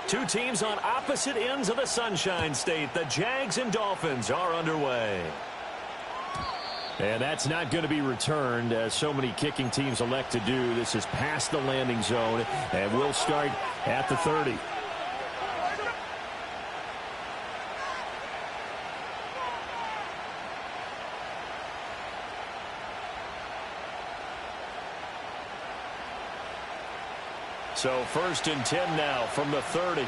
Two teams on opposite ends of the Sunshine State. The Jags and Dolphins are underway. And that's not going to be returned, as so many kicking teams elect to do. This is past the landing zone, and we'll start at the 30. So 1st and 10 now from the 30.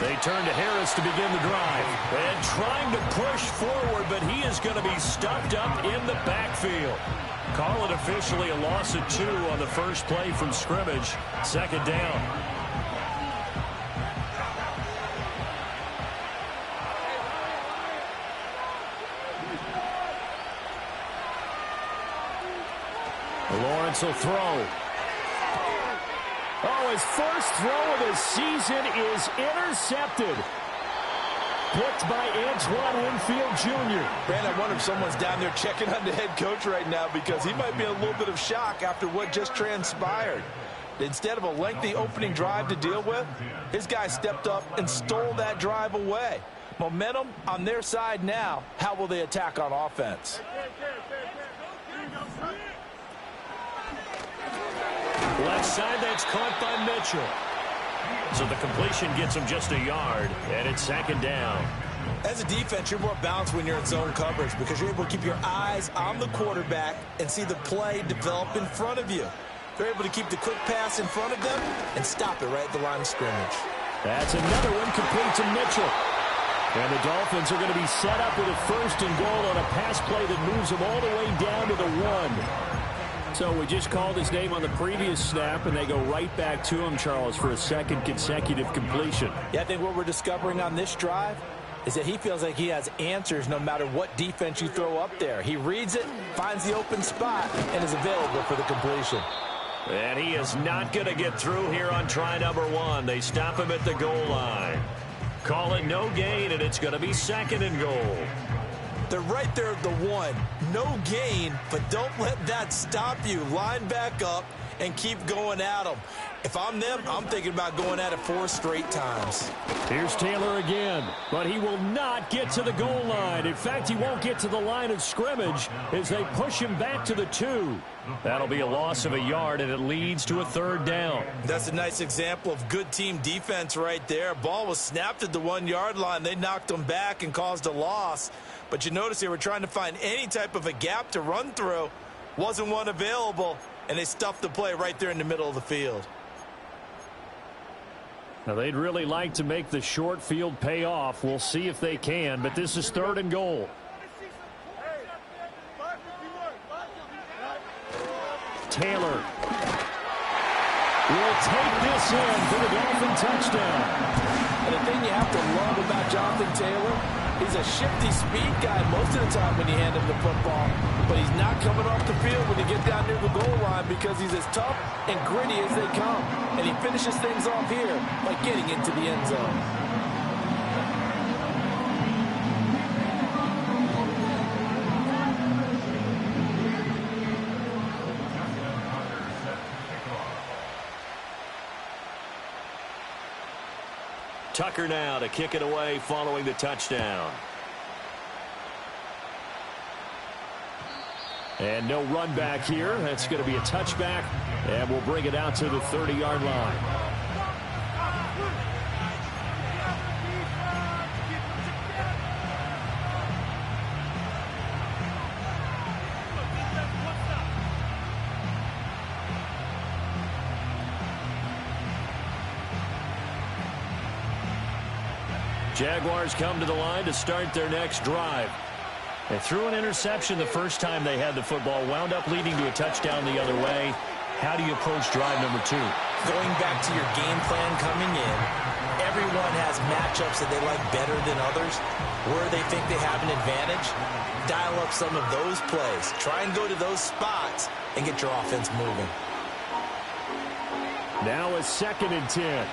They turn to Harris to begin the drive. And trying to push forward, but he is going to be stuffed up in the backfield. Call it officially a loss of 2 on the first play from scrimmage. 2nd down. Lawrence will throw. Oh, his first throw of the season is intercepted. Picked by Antoine Winfield Jr. Man, I wonder if someone's down there checking on the head coach right now, because he might be in a little bit of shock after what just transpired. Instead of a lengthy opening drive to deal with, his guy stepped up and stole that drive away. Momentum on their side now. How will they attack on offense? Left side, that's caught by Mitchell. So the completion gets him just a yard, and it's 2nd down. As a defense, you're more balanced when you're in zone coverage, because you're able to keep your eyes on the quarterback and see the play develop in front of you. They're able to keep the quick pass in front of them and stop it right at the line of scrimmage. That's another one complete to Mitchell. And the Dolphins are going to be set up with a 1st and goal on a pass play that moves them all the way down to the 1. So we just called his name on the previous snap, and they go right back to him, Charles, for a 2nd consecutive completion. Yeah, I think what we're discovering on this drive is that he feels like he has answers no matter what defense you throw up there. He reads it, finds the open spot, and is available for the completion. And he is not going to get through here on try number 1. They stop him at the goal line. Call it no gain, and it's going to be 2nd and goal. They're right there at the 1. No gain, but don't let that stop you. Line back up and keep going at them. If I'm them, I'm thinking about going at it 4 straight times. Here's Taylor again, but he will not get to the goal line. In fact, he won't get to the line of scrimmage as they push him back to the 2. That'll be a loss of a yard, and it leads to a 3rd down. That's a nice example of good team defense right there. Ball was snapped at the 1-yard line. They knocked him back and caused a loss. But you notice they were trying to find any type of a gap to run through. Wasn't one available, and they stuffed the play right there in the middle of the field. Now, they'd really like to make the short field pay off. We'll see if they can, but this is 3rd and goal. Taylor will take this in for the Dolphin touchdown. And the thing you have to love about Jonathan Taylor, he's a shifty speed guy most of the time when you hand him the football, but he's not coming off the field when you get down near the goal line, because he's as tough and gritty as they come. And he finishes things off here by getting into the end zone. Tucker now to kick it away following the touchdown. And no run back here. That's going to be a touchback, and we'll bring it out to the 30-yard line. Jaguars come to the line to start their next drive. They threw an interception the first time they had the football, wound up leading to a touchdown the other way. How do you approach drive number 2? Going back to your game plan coming in, everyone has matchups that they like better than others. Where they think they have an advantage, dial up some of those plays. Try and go to those spots and get your offense moving. Now a 2nd and 10.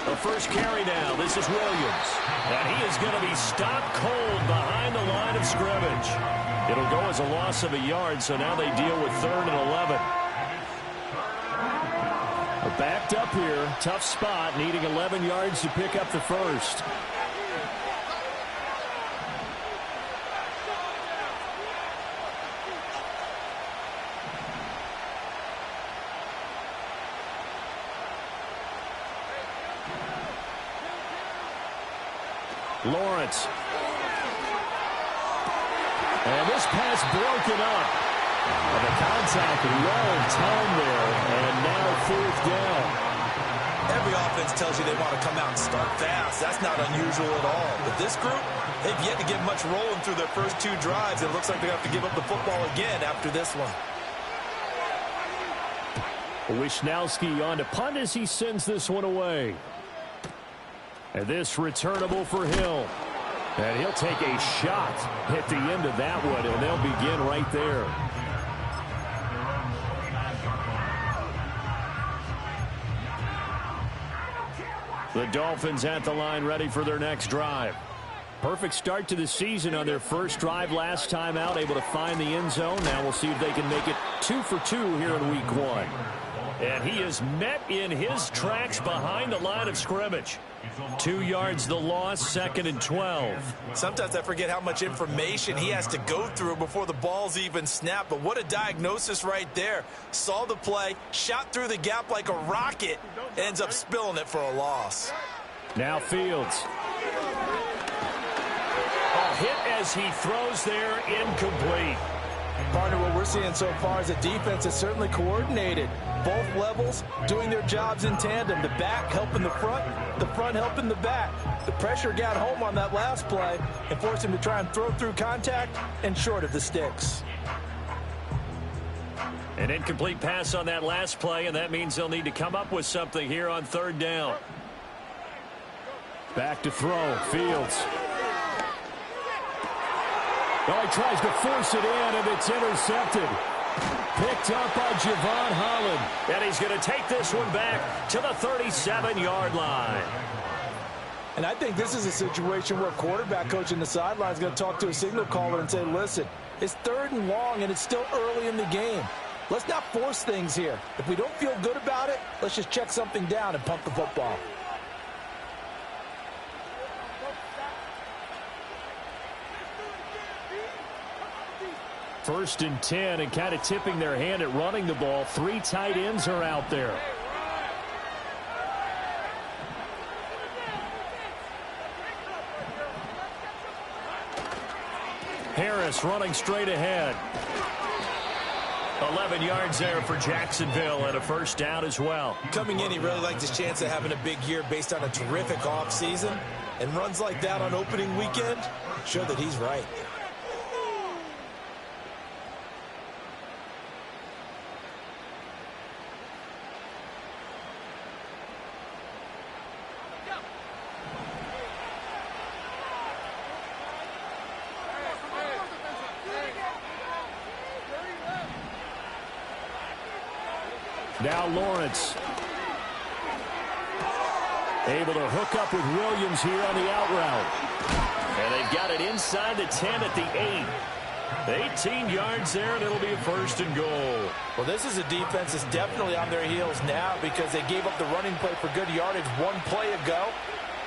The first carry now. This is Williams. And he is going to be stopped cold behind the line of scrimmage. It'll go as a loss of a yard, so now they deal with 3rd and 11. Backed up here. Tough spot, needing 11 yards to pick up the first. Lawrence. And this pass broken up. And the contact well timed there. And now 4th down. Every offense tells you they want to come out and start fast. That's not unusual at all. But this group, they've yet to get much rolling through their first 2 drives. It looks like they have to give up the football again after this one. Wisnowski on to punt as he sends this one away. And this returnable for Hill. And he'll take a shot at the end of that one, and they'll begin right there. The Dolphins at the line ready for their next drive. Perfect start to the season on their first drive last time out, able to find the end zone. Now we'll see if they can make it 2 for 2 here in week 1. And he is met in his tracks behind the line of scrimmage. 2 yards the loss, 2nd and 12. Sometimes I forget how much information he has to go through before the ball's even snapped. But what a diagnosis right there. Saw the play, shot through the gap like a rocket, ends up spilling it for a loss. Now Fields. A hit as he throws there, incomplete. Partner, what we're seeing so far is a defense that's certainly coordinated. Both levels doing their jobs in tandem. The back helping the front helping the back. The pressure got home on that last play and forced him to try and throw through contact and short of the sticks. An incomplete pass on that last play, and that means they'll need to come up with something here on 3rd down. Back to throw, Fields. Well, he tries to force it in, and it's intercepted. Picked up by Javon Holland. And he's going to take this one back to the 37-yard line. And I think this is a situation where a quarterback coach in the sideline is going to talk to a signal caller and say, listen, it's 3rd and long, and it's still early in the game. Let's not force things here. If we don't feel good about it, let's just check something down and pump the football. First and 10, and kind of tipping their hand at running the ball. 3 tight ends are out there. Harris running straight ahead. 11 yards there for Jacksonville, and a first down as well. Coming in, he really liked his chance of having a big year based on a terrific offseason. And runs like that on opening weekend, show that he's right. Now Lawrence. Able to hook up with Williams here on the out route. And they've got it inside the 10 at the 8. 18 yards there, and it'll be a 1st and goal. Well, this is a defense that's definitely on their heels now because they gave up the running play for good yardage 1 play ago.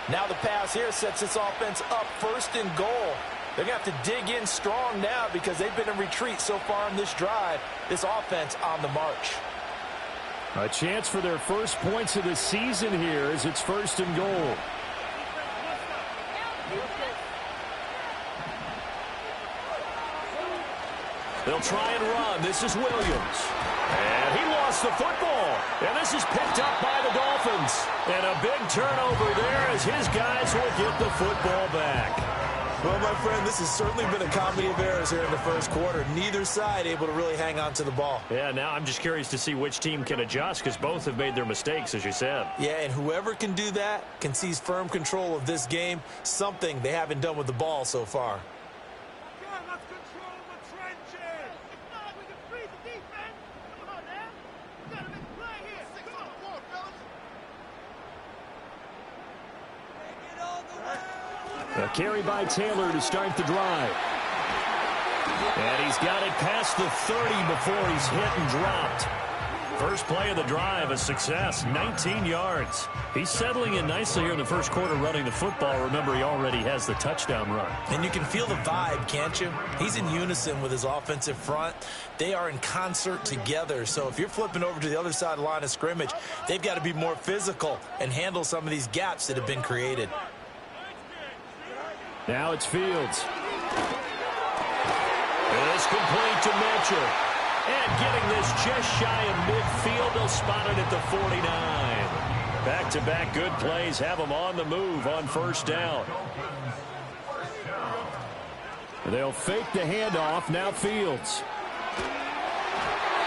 Now the pass here sets this offense up 1st and goal. They're going to have to dig in strong now because they've been in retreat so far in this drive. This offense on the march. A chance for their first points of the season here as it's 1st and goal. They'll try and run. This is Williams. And he lost the football. And this is picked up by the Dolphins. And a big turnover there as his guys will get the football back. Well, my friend, this has certainly been a comedy of errors here in the first quarter. Neither side able to really hang on to the ball. Yeah, now I'm just curious to see which team can adjust because both have made their mistakes, as you said. Yeah, and whoever can do that can seize firm control of this game, something they haven't done with the ball so far. A carry by Taylor to start the drive. And he's got it past the 30 before he's hit and dropped. First play of the drive, a success, 19 yards. He's settling in nicely here in the first quarter running the football. Remember, he already has the touchdown run. And you can feel the vibe, can't you? He's in unison with his offensive front. They are in concert together. So if you're flipping over to the other side of the line of scrimmage, they've got to be more physical and handle some of these gaps that have been created. Now it's Fields. It's complete to Mitchell. And getting this just shy of midfield, they'll spot it at the 49. Back-to-back good plays have them on the move on first down. They'll fake the handoff. Now Fields.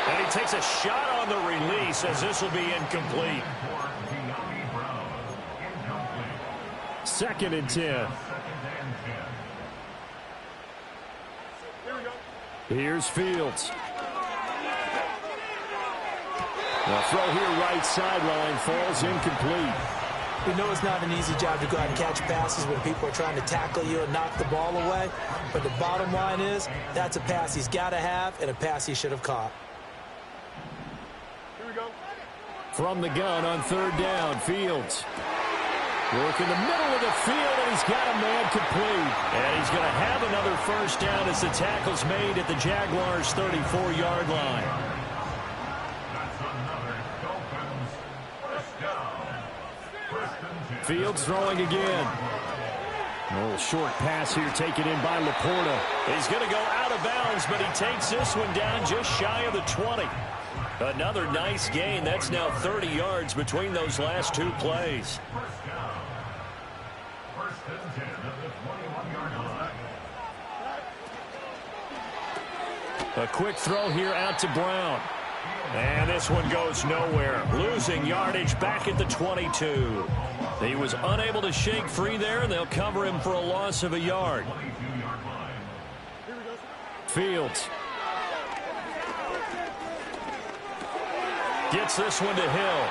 And he takes a shot on the release as this will be incomplete. 2nd and 10. Here's Fields. The throw here right sideline falls incomplete. We know it's not an easy job to go out and catch passes when people are trying to tackle you and knock the ball away. But the bottom line is that's a pass he's got to have and a pass he should have caught. Here we go. From the gun on 3rd down, Fields. Work in the middle of the field, and he's got a man complete. And he's going to have another first down as the tackle's made at the Jaguars' 34-yard line. Fields throwing again. A little short pass here taken in by Laporta. He's going to go out of bounds, but he takes this one down just shy of the 20. Another nice gain. That's now 30 yards between those last two plays. A quick throw here out to Brown. And this one goes nowhere. Losing yardage back at the 22. He was unable to shake free there, and they'll cover him for a loss of a yard. Fields. Gets this one to Hill.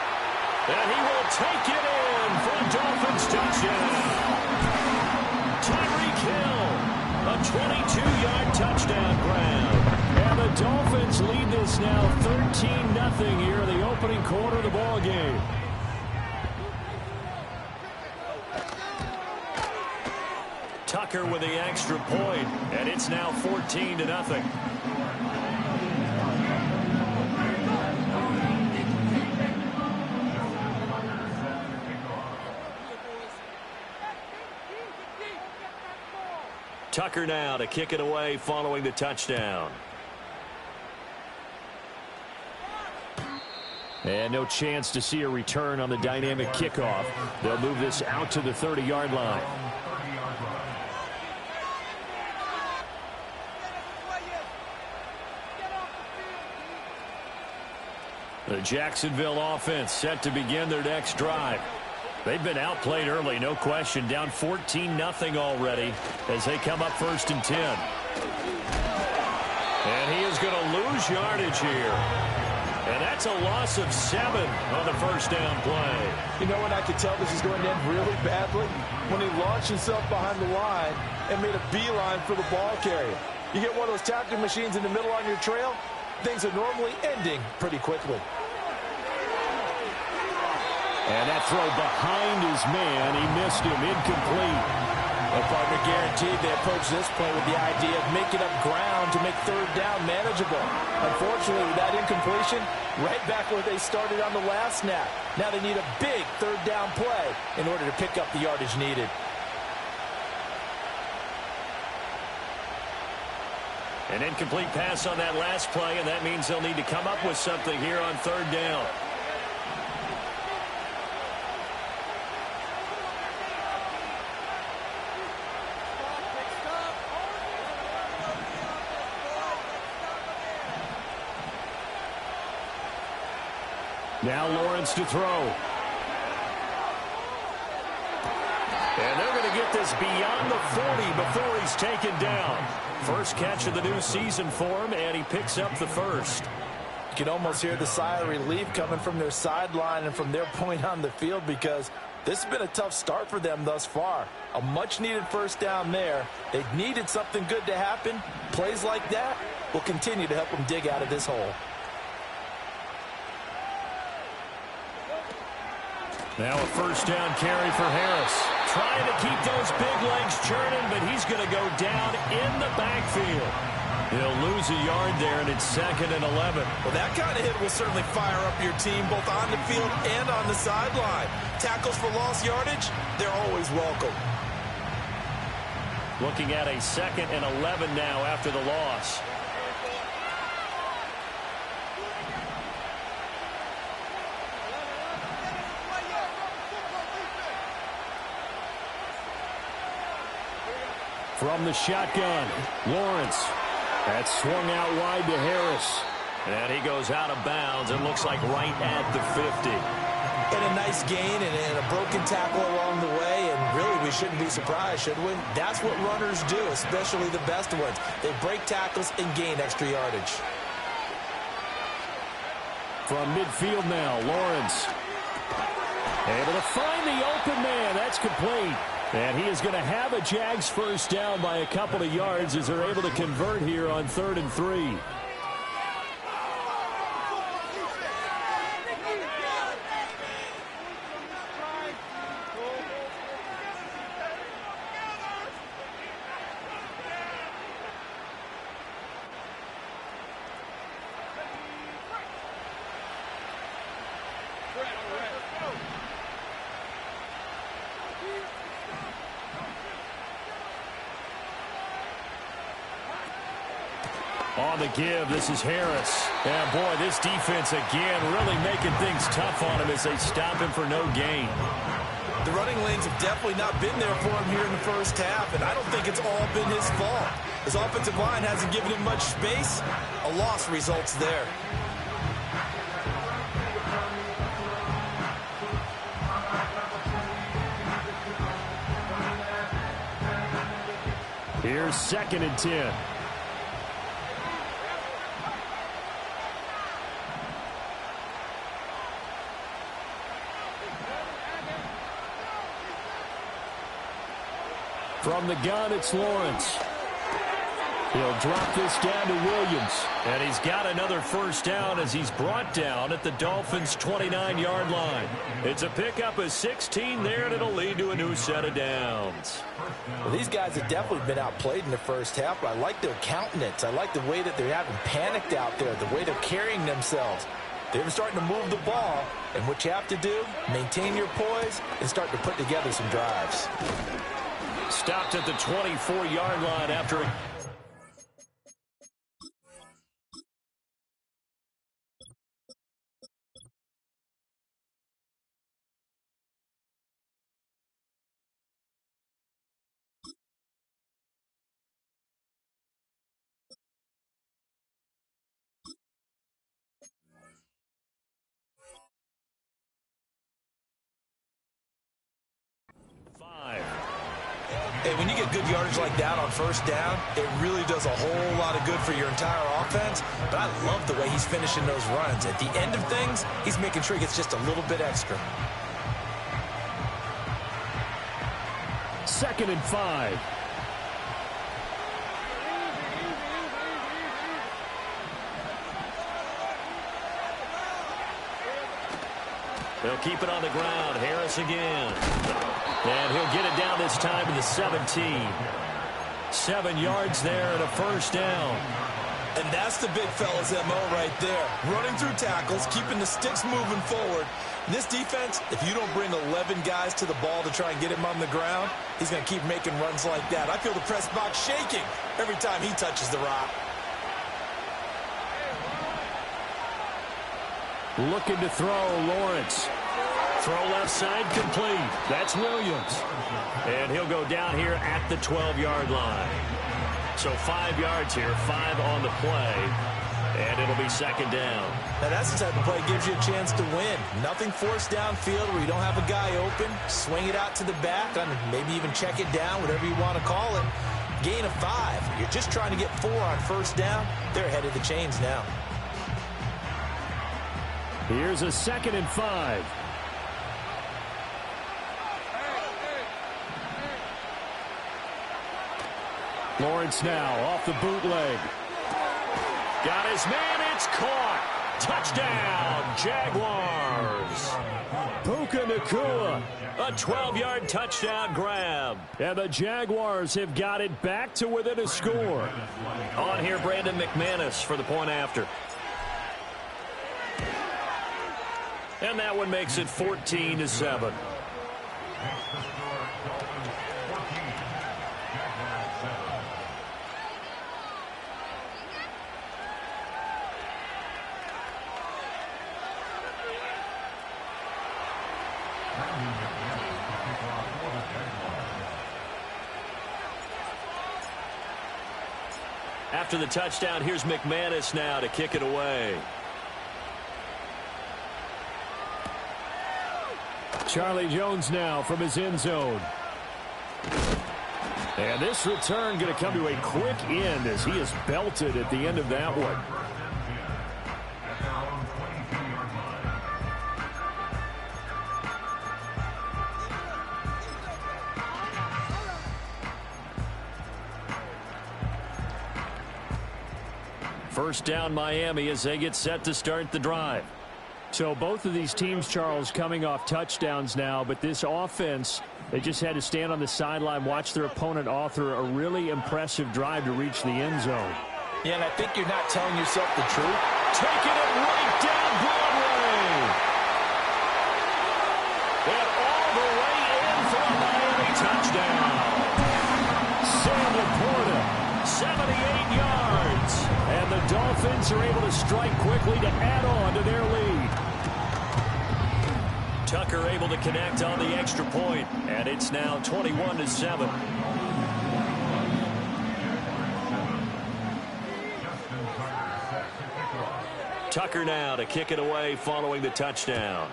And he will take it in for a Dolphins touchdown. Tyreek Hill, a 22-yard touchdown grab. And the Dolphins lead this now 13-0 here in the opening quarter of the ball game. Tucker with the extra point, and it's now 14-0. Tucker now to kick it away following the touchdown. And no chance to see a return on the dynamic kickoff. They'll move this out to the 30-yard line. The Jacksonville offense set to begin their next drive. They've been outplayed early, no question. Down 14-0 already as they come up 1st and 10. And he is going to lose yardage here. And that's a loss of 7 on the first down play. You know when I could tell this is going to end really badly? When he launched himself behind the line and made a beeline for the ball carrier. You get one of those tackling machines in the middle on your trail, things are normally ending pretty quickly. And that throw behind his man, he missed him, incomplete. Well, partner, guaranteed they approach this play with the idea of making up ground to make 3rd down manageable. Unfortunately, with that incompletion, right back where they started on the last snap. Now they need a big 3rd down play in order to pick up the yardage needed. An incomplete pass on that last play, and that means they'll need to come up with something here on 3rd down. Now Lawrence to throw. And they're going to get this beyond the 40 before he's taken down. First catch of the new season for him, and he picks up the first. You can almost hear the sigh of relief coming from their sideline and from their point on the field because This has been a tough start for them thus far. A much-needed first down there. They needed something good to happen. Plays like that will continue to help them dig out of this hole. Now a first down carry for Harris. Trying to keep those big legs churning, but he's going to go down in the backfield. He'll lose a yard there, and it's 2nd and 11. Well, that kind of hit will certainly fire up your team, both on the field and on the sideline. Tackles for lost yardage, they're always welcome. Looking at a 2nd and 11 now after the loss. From the shotgun, Lawrence. That's swung out wide to Harris. And he goes out of bounds. It looks like right at the 50. And a nice gain and a broken tackle along the way. And really, we shouldn't be surprised, should we? That's what runners do, especially the best ones. They break tackles and gain extra yardage. From midfield now, Lawrence. Able to find the open man. That's complete. And he is going to have a Jags first down by a couple of yards as they're able to convert here on 3rd and 3. On the give, this is Harris. And boy, this defense again really making things tough on him as they stop him for no gain. The running lanes have definitely not been there for him here in the first half, and I don't think it's all been his fault. His offensive line hasn't given him much space. A loss results there. Here's 2nd and 10. From the gun, it's Lawrence. He'll drop this down to Williams. And he's got another first down as he's brought down at the Dolphins' 29-yard line. It's a pickup of 16 there, and it'll lead to a new set of downs. Well, these guys have definitely been outplayed in the first half, but I like their countenance. I like the way that they're having panicked out there, the way they're carrying themselves. They're starting to move the ball, and what you have to do, maintain your poise and start to put together some drives. Stopped at the 24-yard line after a... Hey, when you get good yardage like that on first down, it really does a whole lot of good for your entire offense. But I love the way he's finishing those runs. At the end of things, he's making sure he gets just a little bit extra. 2nd and 5. They'll keep it on the ground. Harris again. And he'll get it down this time to the 17. 7 yards there and a first down. And that's the big fella's MO right there. Running through tackles, keeping the sticks moving forward. And this defense, if you don't bring 11 guys to the ball to try and get him on the ground, he's going to keep making runs like that. I feel the press box shaking every time he touches the rock. Looking to throw, Lawrence. Throw left side complete. That's Williams. And he'll go down here at the 12-yard line. So 5 yards here, 5 on the play. And it'll be 2nd down. Now that's the type of play that gives you a chance to win. Nothing forced downfield where you don't have a guy open. Swing it out to the back, and maybe even check it down, whatever you want to call it. Gain of 5. You're just trying to get 4 on first down. They're ahead of the chains now. Here's a 2nd and 5. Lawrence now off the bootleg. Got his man. It's caught. Touchdown, Jaguars. Puka Nacua, a 12-yard touchdown grab. And the Jaguars have got it back to within a score. On here, Brandon McManus for the point after. And that one makes it 14-7. After the touchdown, here's McManus now to kick it away. Charlie Jones now from his end zone. And this return going to come to a quick end as he is belted at the end of that one. First down, Miami, as they get set to start the drive. So both of these teams, Charles, coming off touchdowns now, but this offense, they just had to stand on the sideline, watch their opponent author a really impressive drive to reach the end zone. Yeah, and I think you're not telling yourself the truth. Taking it right down Broadway. And all the way in for a Miami touchdown. Sam Laporta, 78 yards. And the Dolphins are able to strike quickly to add on to their lead. Tucker able to connect on the extra point, and it's now 21-7. Tucker now to kick it away following the touchdown.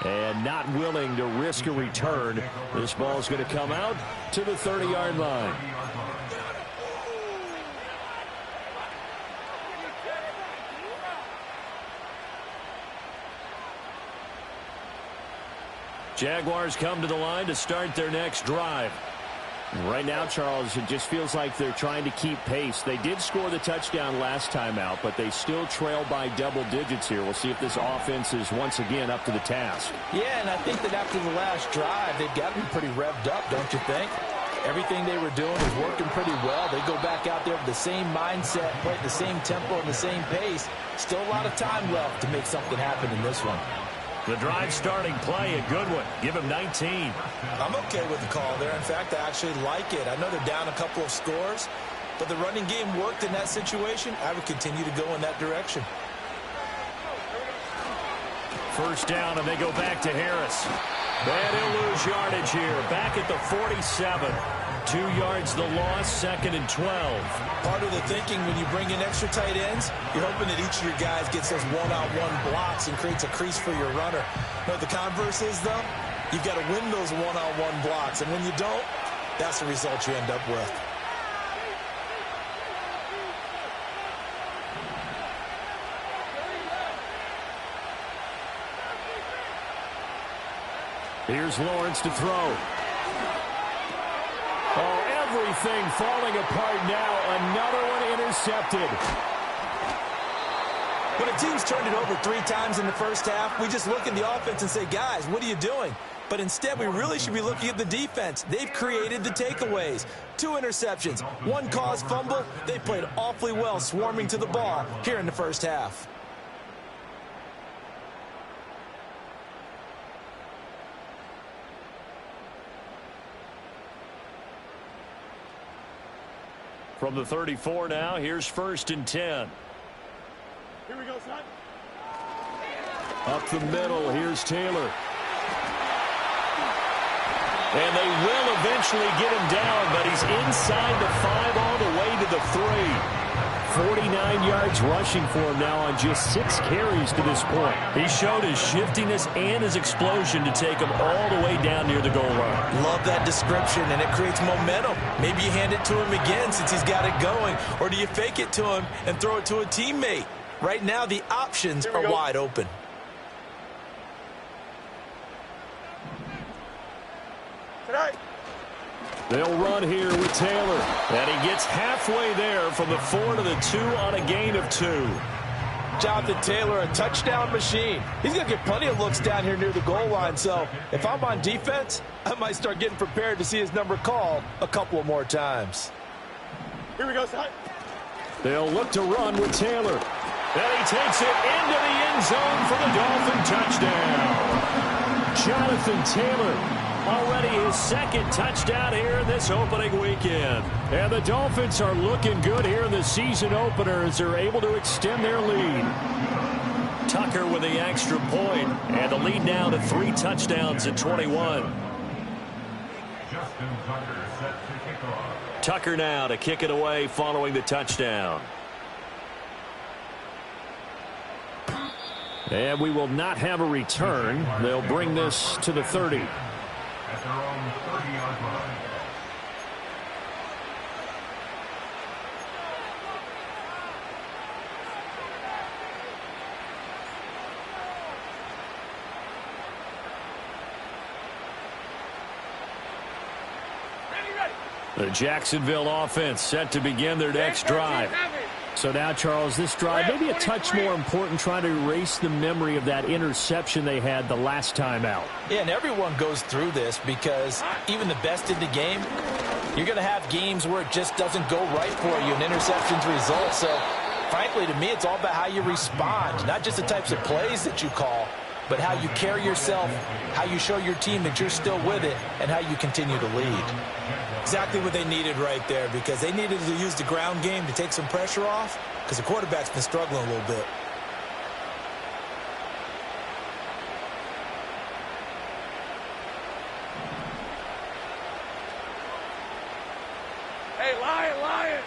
And not willing to risk a return. This ball is going to come out to the 30-yard line. Jaguars come to the line to start their next drive. Right now, Charles, it just feels like they're trying to keep pace. They did score the touchdown last time out, but they still trail by double digits here. We'll see if this offense is once again up to the task. Yeah, and I think that after the last drive, they've got to be pretty revved up, don't you think? Everything they were doing was working pretty well. They go back out there with the same mindset, play at the same tempo and the same pace. Still a lot of time left to make something happen in this one. The drive starting play, a good one. Give him 19. I'm okay with the call there. In fact, I actually like it. I know they're down a couple of scores, but the running game worked in that situation. I would continue to go in that direction. First down, and they go back to Harris. And he'll lose yardage here. Back at the 47. 2 yards the loss, 2nd and 12. Part of the thinking when you bring in extra tight ends, you're hoping that each of your guys gets those one-on-one blocks and creates a crease for your runner. But the converse is, though, you've got to win those one-on-one blocks. And when you don't, that's the result you end up with. Here's Lawrence to throw. Oh, everything falling apart now. Another one intercepted. When a team's turned it over 3 times in the first half, we just look at the offense and say, guys, what are you doing? But instead, we really should be looking at the defense. They've created the takeaways. 2 interceptions, 1 caused fumble. They played awfully well swarming to the ball here in the first half. From the 34 now, here's 1st and 10. Here we go, son. Up the middle, here's Taylor. And they will eventually get him down, but he's inside the 5 all the way to the 3. 49 yards rushing for him now on just 6 carries to this point. He showed his shiftiness and his explosion to take him all the way down near the goal line. Love that description, and it creates momentum. Maybe you hand it to him again since he's got it going, or do you fake it to him and throw it to a teammate? Right now, the options are wide open. right. They'll run here with Taylor. And he gets halfway there from the 4 to the 2 on a gain of 2. Jonathan Taylor, a touchdown machine. He's going to get plenty of looks down here near the goal line. So if I'm on defense, I might start getting prepared to see his number called a couple of more times. Here we go, son. They'll look to run with Taylor. And he takes it into the end zone for the Dolphin touchdown. Jonathan Taylor, already his second touchdown here in this opening weekend. And the Dolphins are looking good here in the season opener as they're able to extend their lead. Tucker with the extra point, and the lead now to 3 touchdowns at 21. Tucker now to kick it away following the touchdown. And we will not have a return. They'll bring this to the 30. At their own 30-yard line. The Jacksonville offense set to begin their next drive. So now, Charles, this drive maybe a touch more important, trying to erase the memory of that interception they had the last time out. Yeah, and everyone goes through this because even the best in the game, you're going to have games where it just doesn't go right for you and interceptions result. So, frankly, to me, it's all about how you respond, not just the types of plays that you call, but how you carry yourself, how you show your team that you're still with it, and how you continue to lead. Exactly what they needed right there, because they needed to use the ground game to take some pressure off, because the quarterback's been struggling a little bit. Hey, Lion.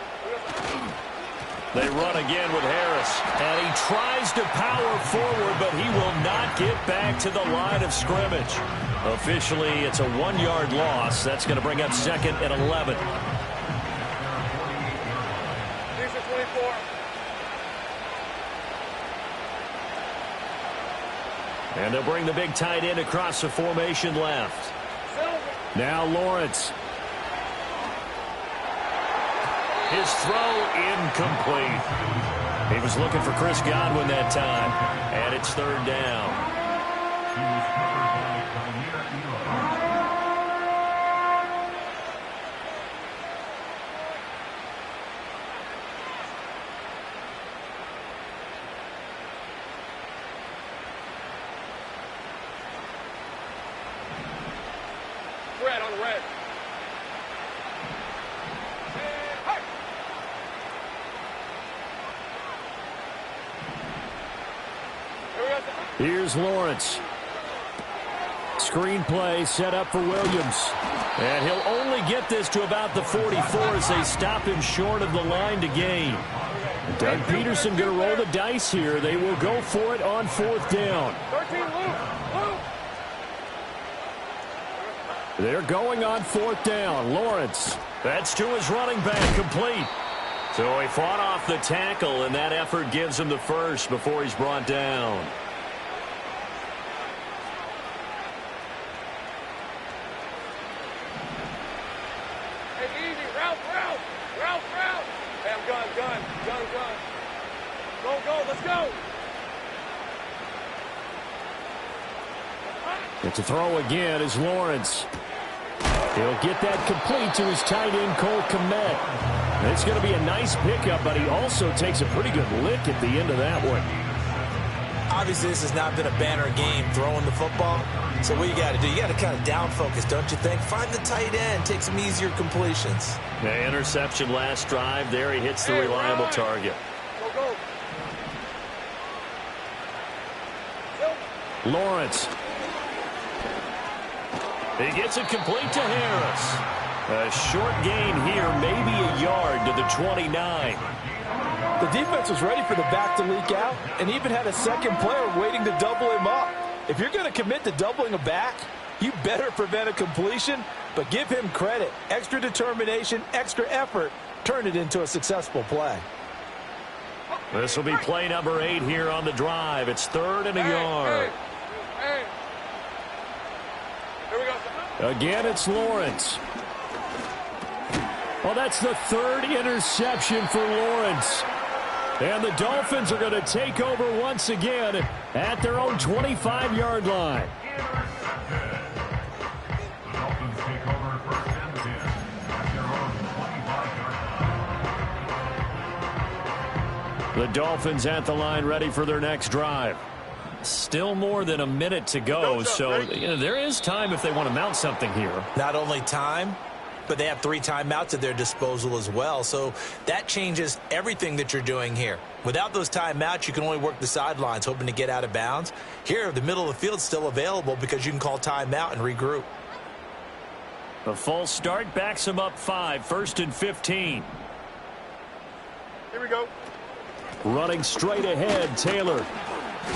They run again with Harris. And he tries to power forward, but he will not get back to the line of scrimmage. Officially, it's a 1-yard loss. That's going to bring up second and 11. These are 24. And they'll bring the big tight end across the formation left. Now Lawrence. His throw incomplete. He was looking for Chris Godwin that time. And it's third down. Red on red. Here's Lawrence. Screen play set up for Williams. And he'll only get this to about the 44 as they stop him short of the line to gain. Doug Peterson going to roll the dice here. They will go for it on 4th down. 13, Luke. They're going on 4th down. Lawrence. That's to his running back, complete. So he fought off the tackle, and that effort gives him the first before he's brought down. Let's go. It's a throw again as Lawrence. He'll get that complete to his tight end, Cole Kmet. It's going to be a nice pickup, but he also takes a pretty good lick at the end of that one. Obviously, this has not been a banner game throwing the football. So what you got to do, you got to kind of down focus, don't you think? Find the tight end, take some easier completions. The interception last drive. There he hits the reliable target. Go. Lawrence. He gets it complete to Harris. A short gain here, maybe a yard to the 29. The defense was ready for the back to leak out and even had a second player waiting to double him up. If you're going to commit to doubling a back, you better prevent a completion, but give him credit. Extra determination, extra effort, turn it into a successful play. This will be play number 8 here on the drive. It's 3rd and a yard. Hey. Here we go. Again, it's Lawrence. Well, that's the third interception for Lawrence. And the Dolphins are going to take over once again at their own 25-yard line. The Dolphins take over first and 10 at their own 25-yard line. The Dolphins at the line, ready for their next drive. Still more than a minute to go, so there is time if they want to mount something here. Not only time, but they have 3 timeouts at their disposal as well. So that changes everything that you're doing here. Without those timeouts, you can only work the sidelines, hoping to get out of bounds. Here, the middle of the field is still available because you can call timeout and regroup. A false start backs them up 5, 1st and 15. Here we go. Running straight ahead, Taylor.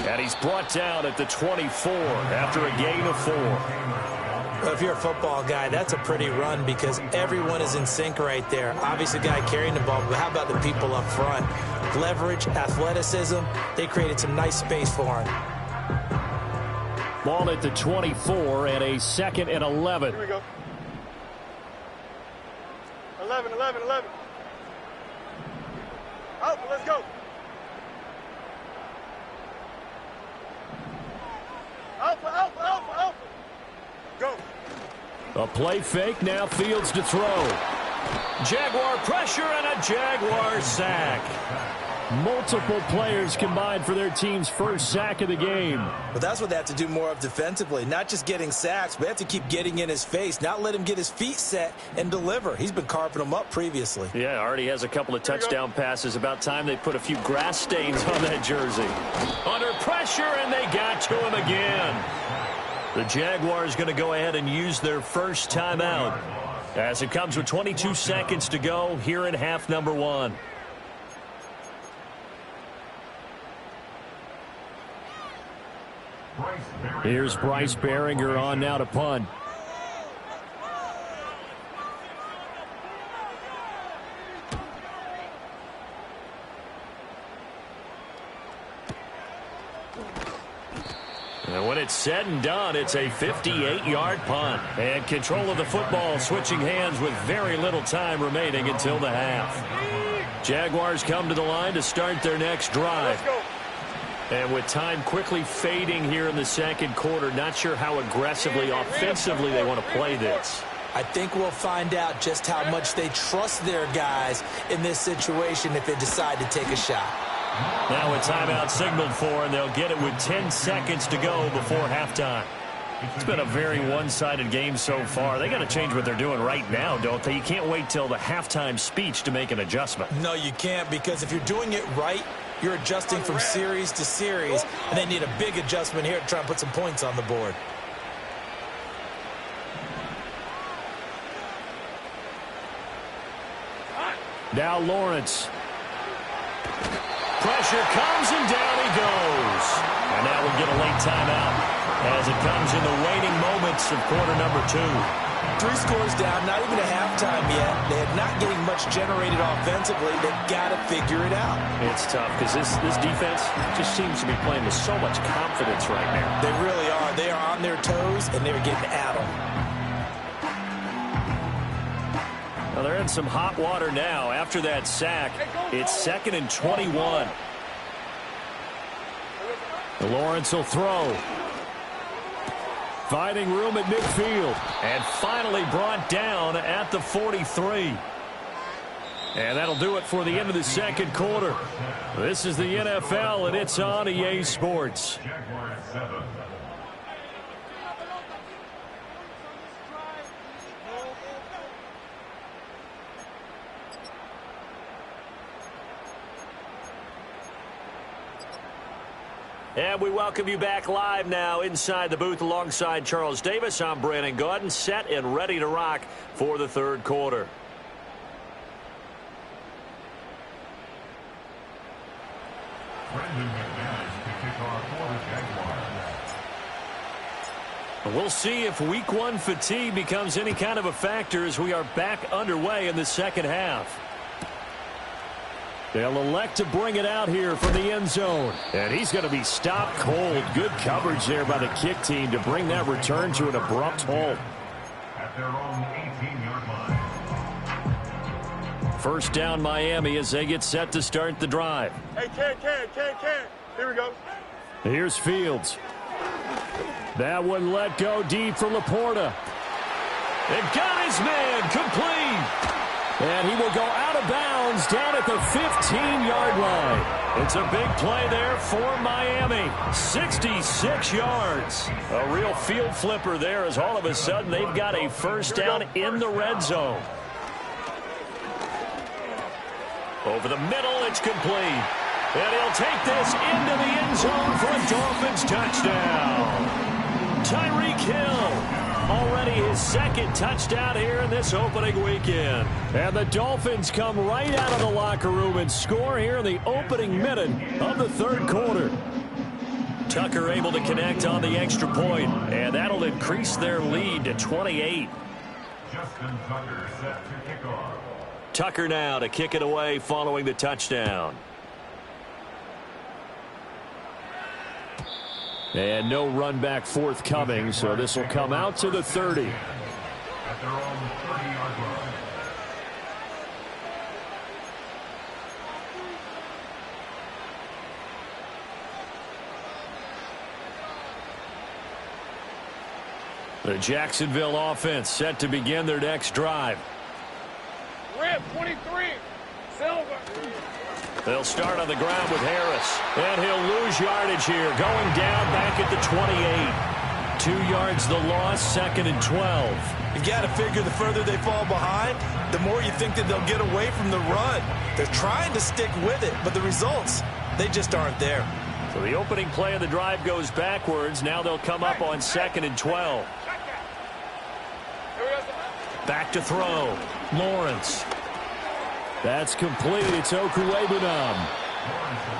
And he's brought down at the 24 after a gain of 4. Well, if you're a football guy, that's a pretty run because everyone is in sync right there. Obviously, the guy carrying the ball, but how about the people up front? Leverage, athleticism, they created some nice space for him. Ball at the 24 and a 2nd and 11. Here we go. 11. Out, let's go. Alpha. Go. A play fake, now Fields to throw. Jaguar pressure and a Jaguar sack. Multiple players combined for their team's first sack of the game. But that's what they have to do more of defensively, not just getting sacks, but they have to keep getting in his face, not let him get his feet set and deliver. He's been carving them up previously. Yeah, already has a couple of touchdown passes. About time they put a few grass stains on that jersey. Under pressure, and they got to him again. The Jaguars going to go ahead and use their first timeout as it comes with 22 seconds to go here in half number 1. Here's Bryce Behringer on now to punt. And when it's said and done, it's a 58-yard punt. And control of the football switching hands with very little time remaining until the half. Jaguars come to the line to start their next drive. And with time quickly fading here in the second quarter, not sure how aggressively, offensively they want to play this. I think we'll find out just how much they trust their guys in this situation if they decide to take a shot. Now a timeout signaled for, and they'll get it with 10 seconds to go before halftime. It's been a very one-sided game so far. They got to change what they're doing right now, don't they? You can't wait till the halftime speech to make an adjustment. No, you can't, because if you're doing it right, you're adjusting from series to series, and they need a big adjustment here to try and put some points on the board. Now Lawrence. Pressure comes, and down he goes. And now we'll get a late timeout as it comes in the waning moments of quarter number 2. 3 scores down, not even a halftime yet. They're not getting much generated offensively. They've got to figure it out. It's tough because this defense just seems to be playing with so much confidence right now. They really are. They are on their toes, and they're getting at them. Well, they're in some hot water now. After that sack, it's 2nd and 21. Lawrence will throw. Finding room at midfield. And finally brought down at the 43. And that'll do it for the end of the second quarter. This is the NFL, and it's on EA Sports. And we welcome you back live now inside the booth alongside Charles Davis. I'm Brandon Gaudin, set and ready to rock for the third quarter. We'll see if week 1 fatigue becomes any kind of a factor as we are back underway in the second half. They'll elect to bring it out here from the end zone. And he's going to be stopped cold. Good coverage there by the kick team to bring that return to an abrupt halt. their own 18-yard line. First down Miami as they get set to start the drive. Hey, Ken. Here we go. Here's Fields. That one let go deep for Laporta. It got his man complete. And he will go out of bounds down at the 15-yard line. It's a big play there for Miami. 66 yards. A real field flipper there as all of a sudden they've got a first down in the red zone. Over the middle, it's complete. And he'll take this into the end zone for a Dolphins touchdown. Tyreek Hill, already his second touchdown here in this opening weekend. And the Dolphins come right out of the locker room and score here in the opening minute of the third quarter. Tucker able to connect on the extra point, and that'll increase their lead to 28. Justin Tucker set to kick off. Tucker now to kick it away following the touchdown. And no run back forthcoming, so this will come out to the 30. At their own 30-yard line. The Jacksonville offense set to begin their next drive. Rip, 23. Silver. They'll start on the ground with Harris. And he'll lose yardage here, going down back at the 28. 2 yards the loss, second and 12. You got to figure the further they fall behind, the more you think that they'll get away from the run. They're trying to stick with it, but the results, they just aren't there. So the opening play of the drive goes backwards. Now they'll come up on second and 12. Back to throw. Lawrence. That's complete. It's Okuwebunam.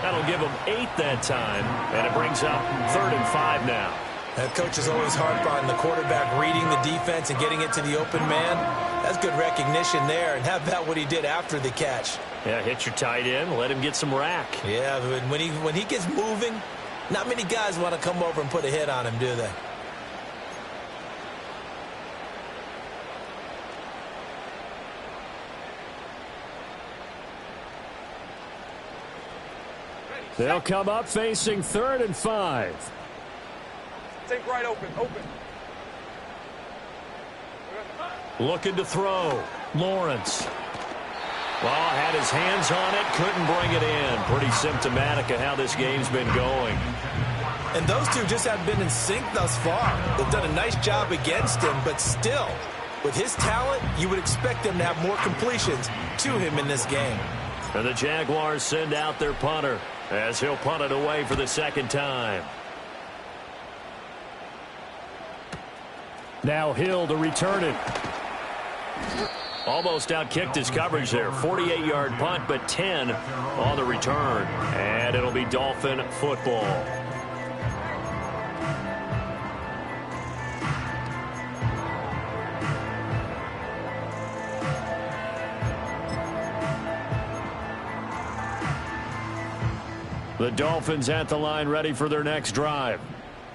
That'll give them 8 that time, and it brings up 3rd and 5 now. That coach is always harp on the quarterback reading the defense and getting it to the open man. That's good recognition there. And how about what he did after the catch? Yeah, hit your tight end, let him get some rack. Yeah, but when he gets moving, not many guys want to come over and put a hit on him, do they? They'll come up facing 3rd and 5. Take right, open. Looking to throw. Lawrence. Well, had his hands on it, couldn't bring it in. Pretty symptomatic of how this game's been going. And those two just have been in sync thus far. They've done a nice job against him, but still, with his talent, you would expect them to have more completions to him in this game. And the Jaguars send out their punter as he'll punt it away for the second time. Now Hill to return it. Almost outkicked his coverage there. 48-yard punt, but 10 on the return. And it'll be Dolphin football. The Dolphins at the line, ready for their next drive.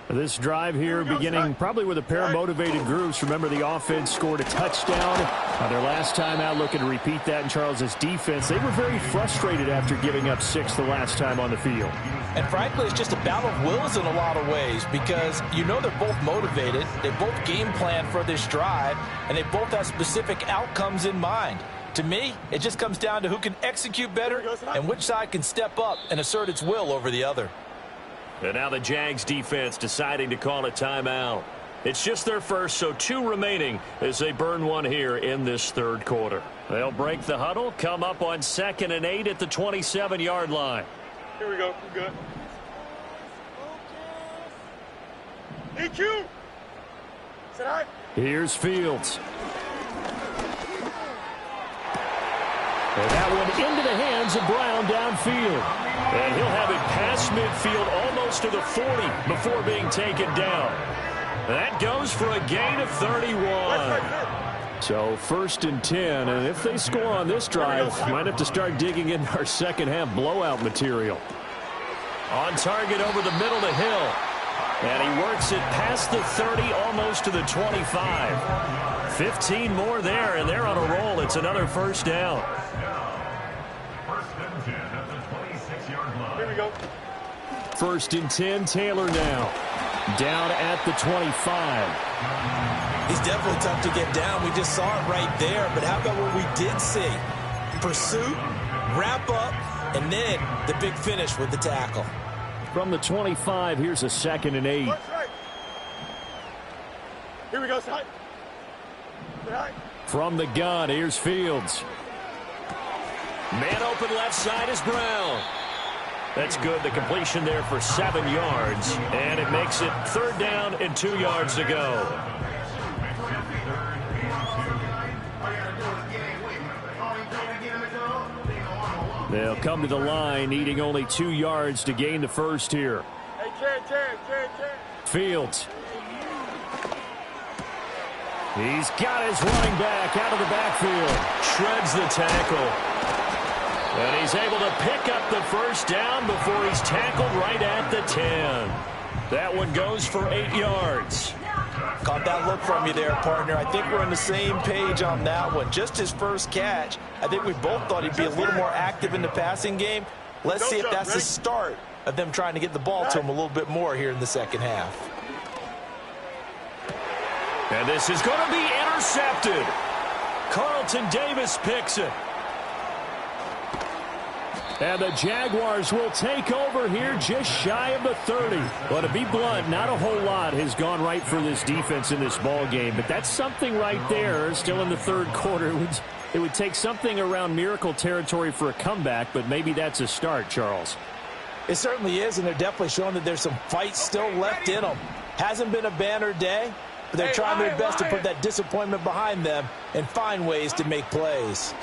This drive here beginning probably with a pair of motivated groups. Remember, the offense scored a touchdown on their last time out. Looking to repeat that in Charles's defense. They were very frustrated after giving up 6 the last time on the field. And frankly, it's just a battle of wills in a lot of ways because you know they're both motivated. They both game plan for this drive, and they both have specific outcomes in mind. To me, it just comes down to who can execute better and which side can step up and assert its will over the other. And now the Jags defense deciding to call a timeout. It's just their first, so 2 remaining as they burn one here in this third quarter. They'll break the huddle, come up on 2nd and 8 at the 27-yard line. Here we go. We're good. EQ. Sit high. Here's Fields. And that one into the hands of Brown downfield. And he'll have it past midfield almost to the 40 before being taken down. That goes for a gain of 31. So 1st and 10, and if they score on this drive, might have to start digging in our second half blowout material. On target over the middle to Hill. And he works it past the 30, almost to the 25. 15 more there, and they're on a roll. It's another first down. First and 10 at the 26-yard line. Here we go. First and 10, Taylor now. Down at the 25. He's definitely tough to get down. We just saw it right there. But how about what we did see? Pursuit, wrap up, and then the big finish with the tackle. From the 25, here's a 2nd and 8. Here we go, side. Side. From the gun, here's Fields. Man open left side is Brown. That's good. The completion there for 7 yards. And it makes it 3rd down and 2 yards to go. They'll come to the line, needing only 2 yards to gain the first here. Hey, Chen. Fields. He's got his running back out of the backfield. Shreds the tackle. And he's able to pick up the first down before he's tackled right at the 10. That one goes for 8 yards. Caught that look from you there, partner. I think we're on the same page on that one. Just his first catch. I think we both thought he'd be a little more active in the passing game. Let's see if that's the start of them trying to get the ball to him a little bit more here in the second half. And this is going to be intercepted. Carlton Davis picks it. And the Jaguars will take over here just shy of the 30. But to be blunt, not a whole lot has gone right for this defense in this ball game. But that's something right there. Still in the 3rd quarter. It would take something around miracle territory for a comeback, but maybe that's a start, Charles. It certainly is, and they're definitely showing that there's some fight still left in them. Hasn't been a banner day, but they're trying their best to put that disappointment behind them and find ways to make plays.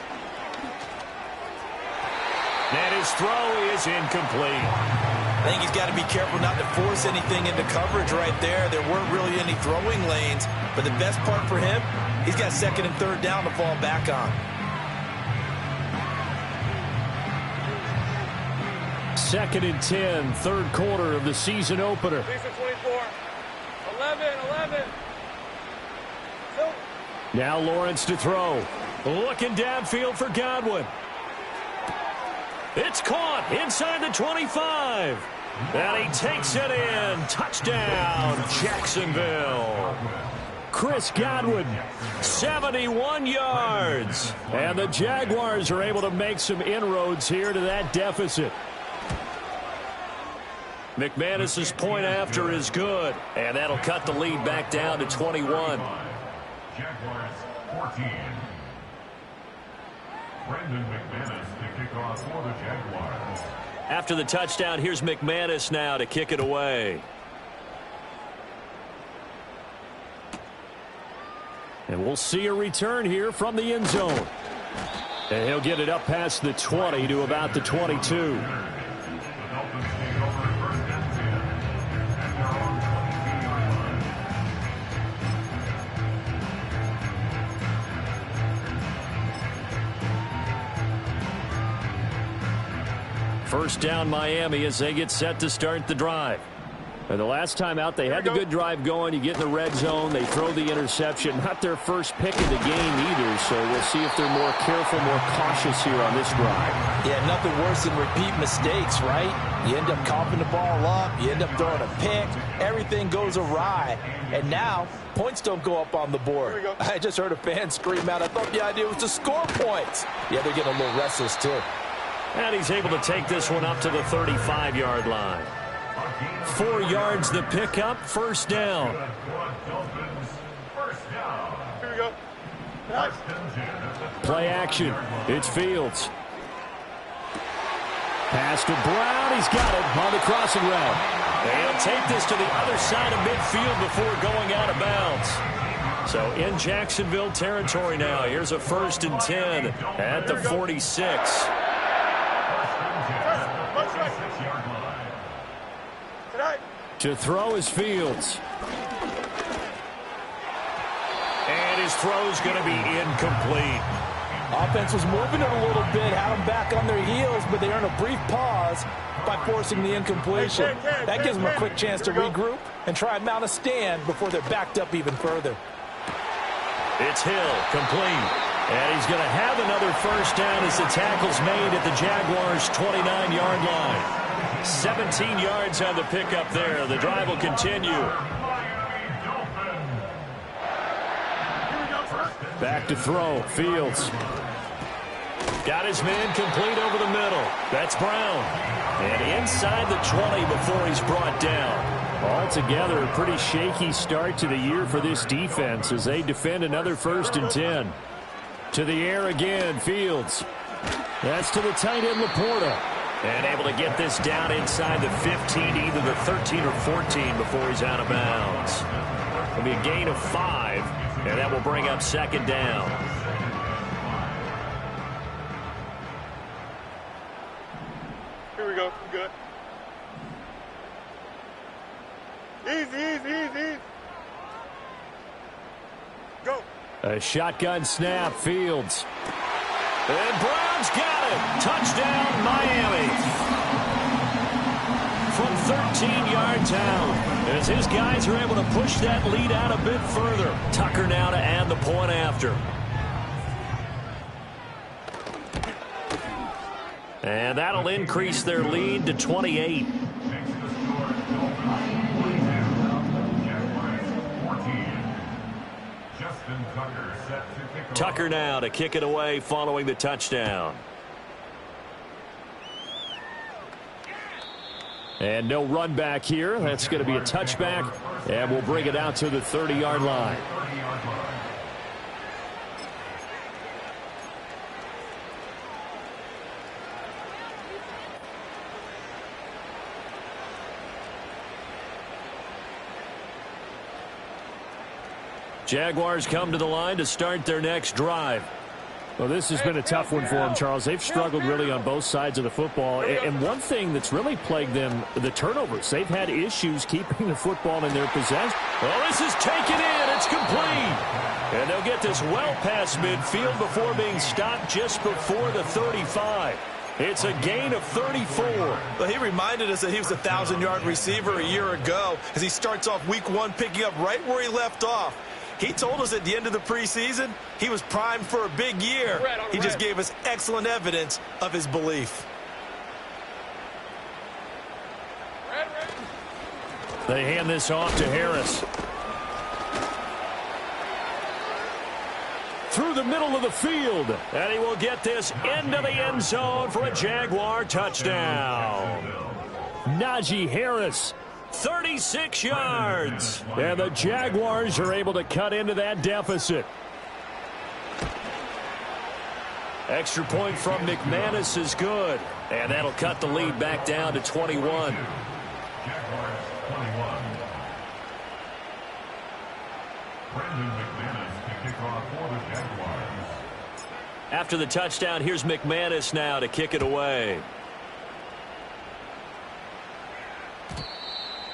And his throw is incomplete. I think he's got to be careful not to force anything into coverage right there. There weren't really any throwing lanes, but the best part for him, he's got 2nd and 3rd down to fall back on. 2nd and 10, 3rd quarter of the season opener. 24. 11. Now Lawrence to throw. Looking downfield for Godwin. It's caught inside the 25. And he takes it in. Touchdown, Jacksonville. Chris Godwin. 71 yards. And the Jaguars are able to make some inroads here to that deficit. McManus's point after is good. And that'll cut the lead back down to 21. Jaguars 14. Brandon McManus to kick off for the Jaguars. After the touchdown, here's McManus now to kick it away. And we'll see a return here from the end zone. And he'll get it up past the 20 to about the 22. First down Miami as they get set to start the drive. And the last time out, they had the good drive going. You get in the red zone. They throw the interception. Not their first pick of the game either, so we'll see if they're more careful, more cautious here on this drive. Yeah, nothing worse than repeat mistakes, right? You end up coughing the ball up. You end up throwing a pick. Everything goes awry. And now, points don't go up on the board. I just heard a fan scream out, I thought the idea was to score points. Yeah, they're getting a little restless, too. And he's able to take this one up to the 35-yard line. 4 yards the pickup, first down. Here we go. Play action. It's Fields. Pass to Brown. He's got it on the crossing route. They'll take this to the other side of midfield before going out of bounds. So in Jacksonville territory now. Here's a 1st and 10 at the 46. To throw is Fields. And his throw's going to be incomplete. Offense was moving it a little bit, had them back on their heels, but they earned a brief pause by forcing the incompletion. That gives them a quick chance to regroup and try and mount a stand before they're backed up even further. It's Hill, complete. And he's going to have another first down as the tackle's made at the Jaguars' 29-yard line. 17 yards on the pickup there. The drive will continue. Back to throw. Fields. Got his man complete over the middle. That's Brown. And inside the 20 before he's brought down. Altogether, a pretty shaky start to the year for this defense as they defend another 1st and 10. To the air again, Fields. That's to the tight end, Laporta. And able to get this down inside the 15, either the 13 or 14 before he's out of bounds. It'll be a gain of 5, and that will bring up 2nd down. Here we go. I'm good. Easy. Go. A shotgun snap, Fields. And Brown's got it. Touchdown, Miami. From 13 yards out, as his guys are able to push that lead out a bit further. Tucker now to add the point after. And that'll increase their lead to 28. Tucker now to kick it away following the touchdown. And no run back here. That's going to be a touchback, and we'll bring it out to the 30-yard line. Jaguars come to the line to start their next drive. Well, this has been a tough one for them, Charles. They've struggled really on both sides of the football. And one thing that's really plagued them, the turnovers. They've had issues keeping the football in their possession. Well, this is taken in. It's complete. And they'll get this well past midfield before being stopped just before the 35. It's a gain of 34. Well, he reminded us that he was a 1,000-yard receiver a year ago as he starts off week 1 picking up right where he left off. He told us at the end of the preseason he was primed for a big year. He just gave us excellent evidence of his belief. They hand this off to Harris. Through the middle of the field. And he will get this into the end zone for a Jaguar touchdown. Najee Harris. 36 yards. And the Jaguars are able to cut into that deficit. Extra point from McManus is good. And that'll cut the lead back down to 21. Jaguars 21. Brandon McManus to kick off for the Jaguars. After the touchdown, here's McManus now to kick it away.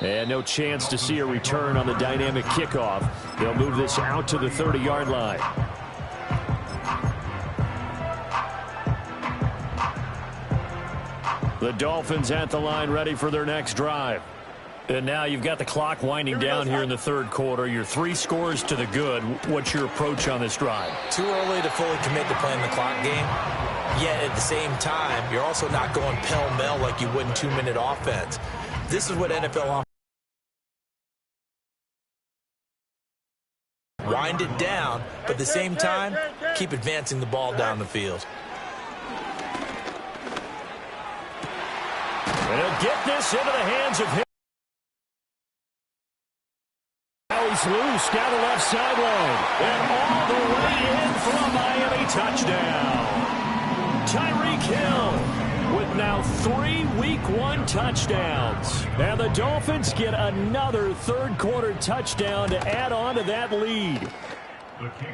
And no chance to see a return on the dynamic kickoff. They'll move this out to the 30-yard line. The Dolphins at the line ready for their next drive. And now you've got the clock winding down here in the 3rd quarter. You're 3 scores to the good. What's your approach on this drive? Too early to fully commit to playing the clock game. Yet at the same time, you're also not going pell-mell like you would in 2-minute offense. This is what NFL offense. Wind it down, but at the same time, keep advancing the ball down the field. And he'll get this into the hands of him. Now he's loose down the left sideline. And all the way in for a Miami touchdown. Tyreek Hill with now 3 Week 1 touchdowns. And the Dolphins get another 3rd quarter touchdown to add on to that lead.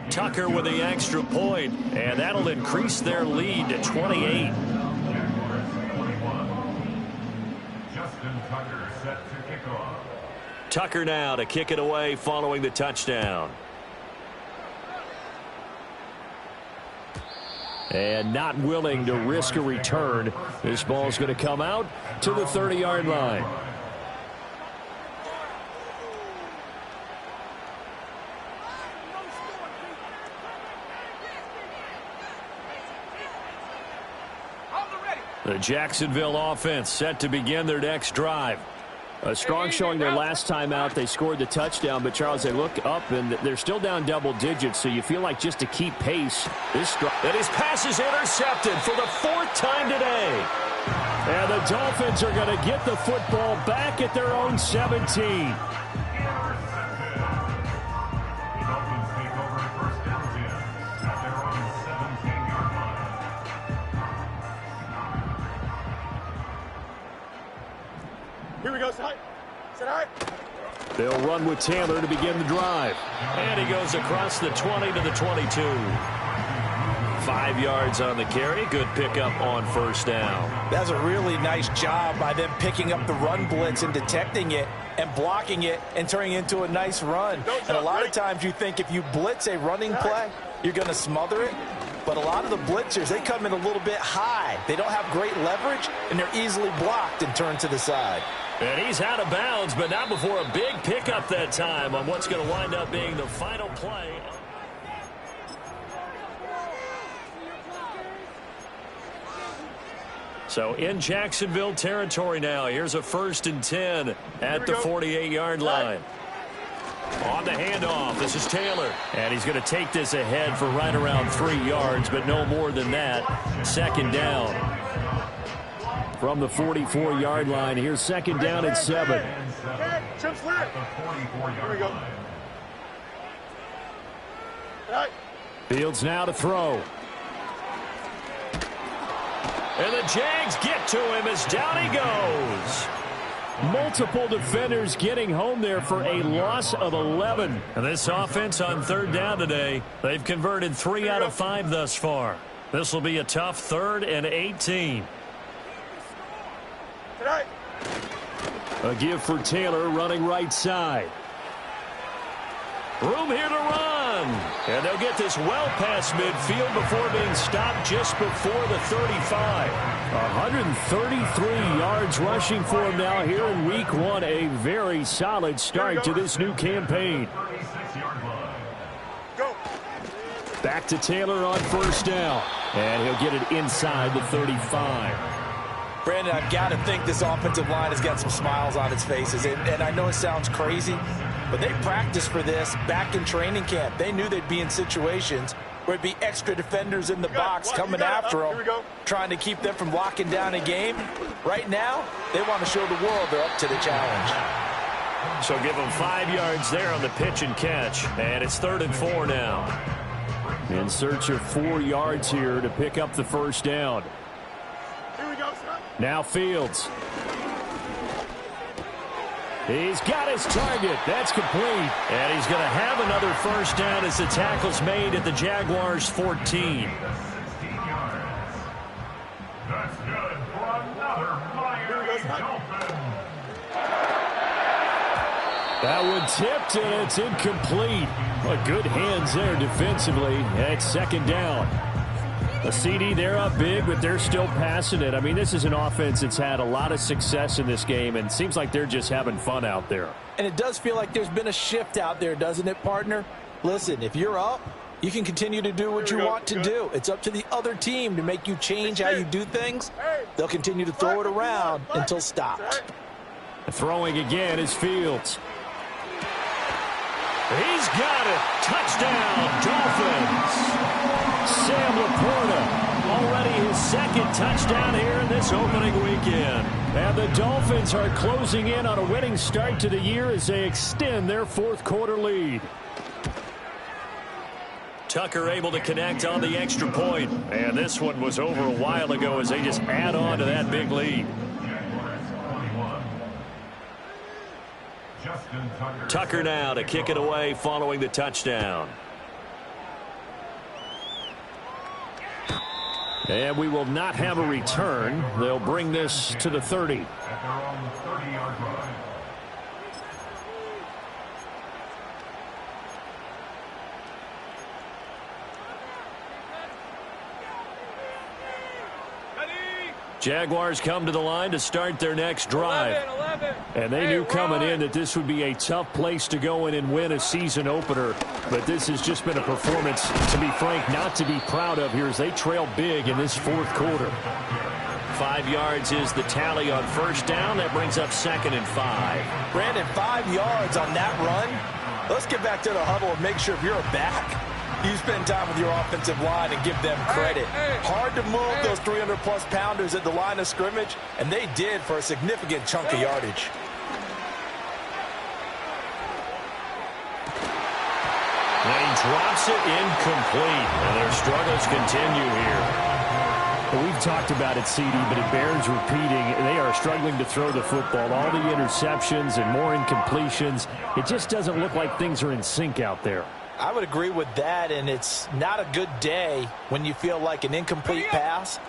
Tucker with the extra point, and that'll increase their lead to 28. Tucker now to kick it away following the touchdown. And not willing to risk a return. This ball's going to come out to the 30-yard line. The Jacksonville offense set to begin their next drive. A strong showing their last time out. They scored the touchdown, but Charles, they look up and they're still down double digits, so you feel like just to keep pace. And his pass is intercepted for the 4th time today. And the Dolphins are going to get the football back at their own 17. Here we go, Sit high. They'll run with Taylor to begin the drive. And he goes across the 20 to the 22. 5 yards on the carry. Good pickup on first down. That's a really nice job by them picking up the run blitz and detecting it and blocking it and turning it into a nice run. And a lot of times you think if you blitz a running play, you're going to smother it. But a lot of the blitzers, they come in a little bit high. They don't have great leverage, and they're easily blocked and turned to the side. And he's out of bounds, but not before a big pickup that time on what's going to wind up being the final play. So in Jacksonville territory now. Here's a 1st and 10 at the 48-yard line. On the handoff, this is Taylor. And he's going to take this ahead for right around 3 yards, but no more than that. 2nd down. From the 44-yard line, here's 2nd down and 7. Here we go. Fields now to throw. And the Jags get to him as down he goes. Multiple defenders getting home there for a loss of 11. And this offense on 3rd down today, they've converted 3 out of 5 thus far. This will be a tough 3rd and 18. A give for Taylor running right side. Room here to run. And they'll get this well past midfield before being stopped just before the 35. 133 yards rushing for him now here in week 1. A very solid start to this new campaign. Go. Back to Taylor on 1st down. And he'll get it inside the 35. Brandon, I've got to think this offensive line has got some smiles on its faces. And I know it sounds crazy, but they practiced for this back in training camp. They knew they'd be in situations where it'd be extra defenders in the box coming after them, trying to keep them from locking down a game. Right now, they want to show the world they're up to the challenge. So give them 5 yards there on the pitch and catch. And it's 3rd and 4 now. In search of 4 yards here to pick up the 1st down. Here we go, son. Now Fields. He's got his target. That's complete. And he's going to have another 1st down as the tackle's made at the Jaguars' 14. That's good for another Miami Dolphin. That one tipped, and it's incomplete. But good hands there defensively at 2nd down. A CD, they're up big, but they're still passing it. I mean, this is an offense that's had a lot of success in this game, and it seems like they're just having fun out there. And it does feel like there's been a shift out there, doesn't it, partner? Listen, if you're up, you can continue to do what you want to do. It's up to the other team to make you change how you do things. They'll continue to throw it around until stopped. Throwing again is Fields. He's got it. Touchdown, Dolphins. Sam Laporta, already his 2nd touchdown here in this opening weekend. And the Dolphins are closing in on a winning start to the year as they extend their 4th quarter lead. Tucker able to connect on the extra point. And this one was over a while ago as they just add on to that big lead. Tucker now to kick it away following the touchdown. And we will not have a return. They'll bring this to the 30. At their own 30-yard line. Jaguars come to the line to start their next drive. And they knew coming in that this would be a tough place to go in and win a season opener. But this has just been a performance, to be frank, not to be proud of here as they trail big in this 4th quarter. 5 yards is the tally on first down. That brings up 2nd and 5. Brandon, 5 yards on that run. Let's get back to the huddle and make sure if you're a back, you spend time with your offensive line and give them credit. Hard to move those 300-plus pounders at the line of scrimmage, and they did for a significant chunk of yardage. And he drops it incomplete, and their struggles continue here. We've talked about it, CD, but it bears repeating. They are struggling to throw the football. All the interceptions and more incompletions. It just doesn't look like things are in sync out there. I would agree with that, and it's not a good day when you feel like an incomplete pass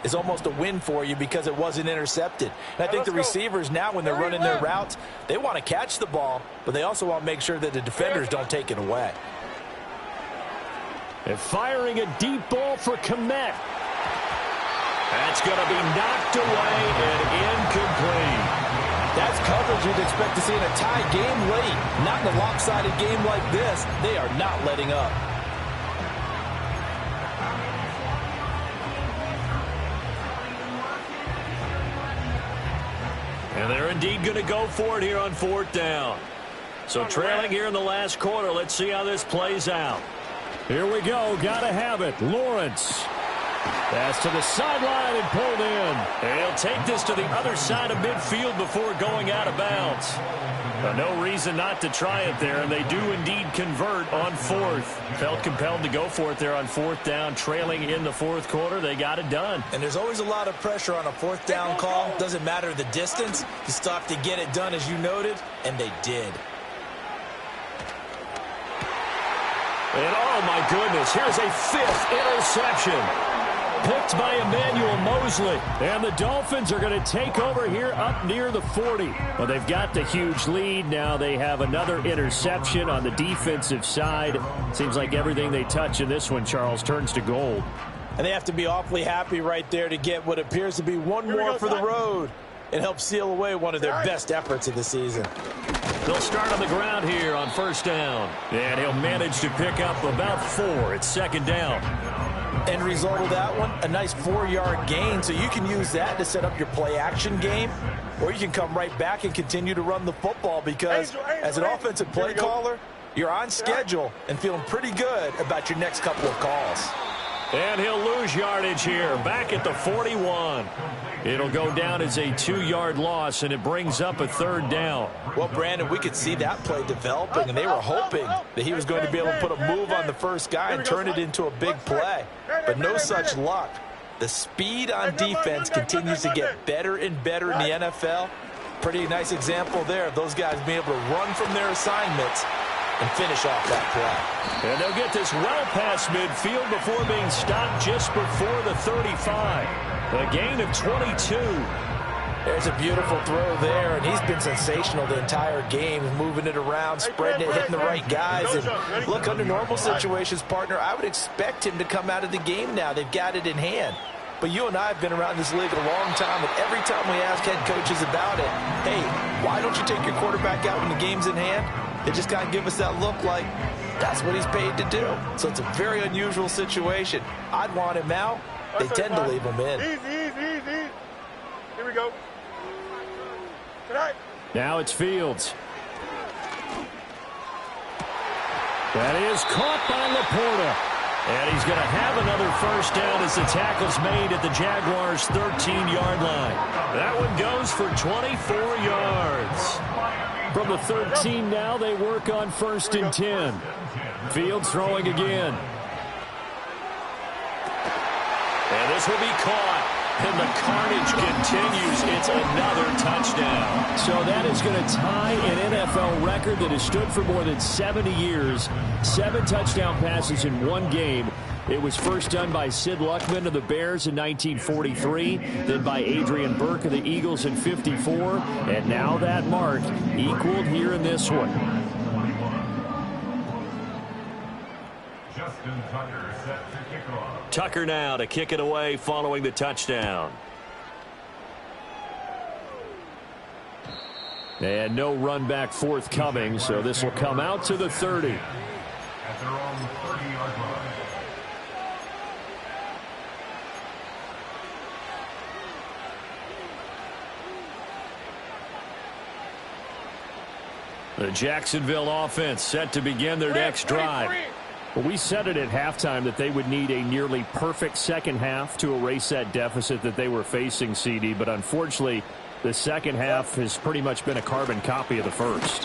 is almost a win for you because it wasn't intercepted. And I think the receivers now, when they're running their routes, they want to catch the ball, but they also want to make sure that the defenders don't take it away. And firing a deep ball for Kmet. That's going to be knocked away and incomplete. That's coverage you'd expect to see in a tie game late. Not in a lopsided game like this. They are not letting up. And they're indeed going to go for it here on 4th down. So trailing here in the last quarter. Let's see how this plays out. Here we go. Got to have it. Lawrence. Pass to the sideline and pulled in. And he'll take this to the other side of midfield before going out of bounds. No reason not to try it there, and they do indeed convert on 4th. Felt compelled to go for it there on 4th down, trailing in the 4th quarter. They got it done. And there's always a lot of pressure on a 4th down call. Doesn't matter the distance. You stop to get it done, as you noted, and they did. And oh my goodness, here's a 5th interception. Picked by Emmanuel Mosley. And the Dolphins are going to take over here up near the 40. Well, they've got the huge lead. Now they have another interception on the defensive side. Seems like everything they touch in this one, Charles, turns to gold. And they have to be awfully happy right there to get what appears to be one more for the road. It helps seal away one of their best efforts of the season. They'll start on the ground here on 1st down. And he'll manage to pick up about 4. It's 2nd down. End result of that one, a nice 4-yard gain, so you can use that to set up your play-action game, or you can come right back and continue to run the football because as an offensive play caller, you're on schedule and feeling pretty good about your next couple of calls. And he'll lose yardage here, back at the 41. It'll go down as a 2-yard loss, and it brings up a 3rd down. Well, Brandon, we could see that play developing, and they were hoping that he was going to be able to put a move on the first guy and turn it into a big play. But no such luck. The speed on defense continues to get better and better in the NFL. Pretty nice example there of those guys being able to run from their assignments and finish off that play. And they'll get this well past midfield before being stopped just before the 35. A gain of 22. There's a beautiful throw there, and he's been sensational the entire game, moving it around, spreading it, hitting the right guys. And look, under normal situations, partner, I would expect him to come out of the game now. They've got it in hand. But you and I have been around this league a long time, and every time we ask head coaches about it, hey, why don't you take your quarterback out when the game's in hand? They just kind of give us that look like that's what he's paid to do. So it's a very unusual situation. I'd want him out. They tend to leave him in. Easy. Here we go. Tonight. Now it's Fields. That is caught by Laporta. And he's going to have another 1st down as the tackle's made at the Jaguars' 13-yard line. That one goes for 24 yards. From the 13 now, they work on 1st and 10. Fields throwing again. And this will be caught. And the carnage continues. It's another touchdown. So that is going to tie an NFL record that has stood for more than 70 years. 7 touchdown passes in one game. It was first done by Sid Luckman of the Bears in 1943, then by Adrian Burke of the Eagles in 54, and now that mark equaled here in this one. Justin Tucker set to kick off. Tucker now to kick it away following the touchdown. And no run back forthcoming, so this will come out to the 30. At their own 30-yard line. The Jacksonville offense set to begin their next drive. Well, we said it at halftime that they would need a nearly perfect second half to erase that deficit that they were facing, CD. But unfortunately, the second half has pretty much been a carbon copy of the first.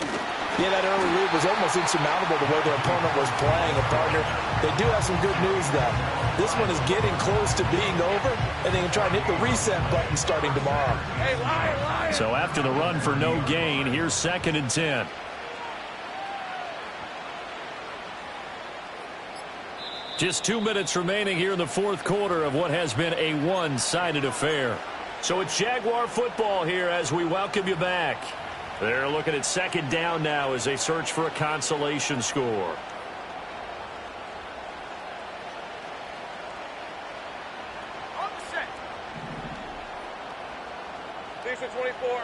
Yeah, that early lead was almost insurmountable the way their opponent was playing. And, partner, they do have some good news, though. This one is getting close to being over, and they can try and hit the reset button starting tomorrow. Hey, lion. So after the run for no gain, here's 2nd and 10. Just 2 minutes remaining here in the fourth quarter of what has been a one-sided affair. So it's Jaguar football here as we welcome you back. They're looking at 2nd down now as they search for a consolation score. On the set. 24.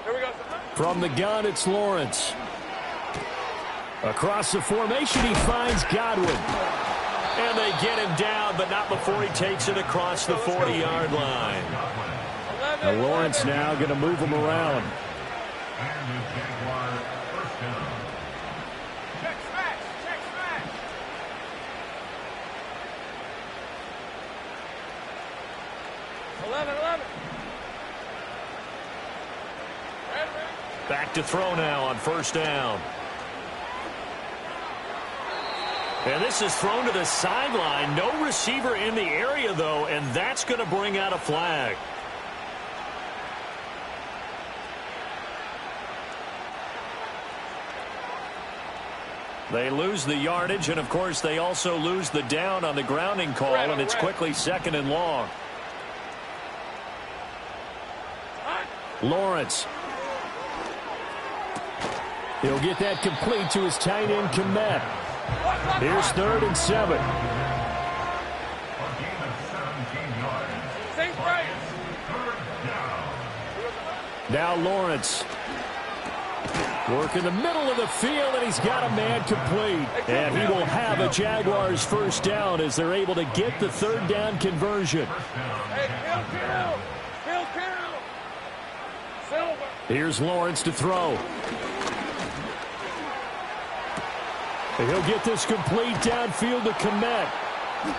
Here we go. From the gun, it's Lawrence. Across the formation, he finds Godwin. And they get him down, but not before he takes it across the 40-yard line. Now Lawrence now going to move him around. Check smash. 11. Back to throw now on 1st down. And this is thrown to the sideline. No receiver in the area, though, and that's going to bring out a flag. They lose the yardage, and, of course, they also lose the down on the grounding call, and it's quickly 2nd and long. Lawrence. He'll get that complete to his tight end, Kmet. Here's 3rd and 7. Now Lawrence. Work in the middle of the field, and he's got a man complete. And he will have a Jaguars 1st down as they're able to get the 3rd down conversion. Here's Lawrence to throw. And he'll get this complete downfield to Kmet.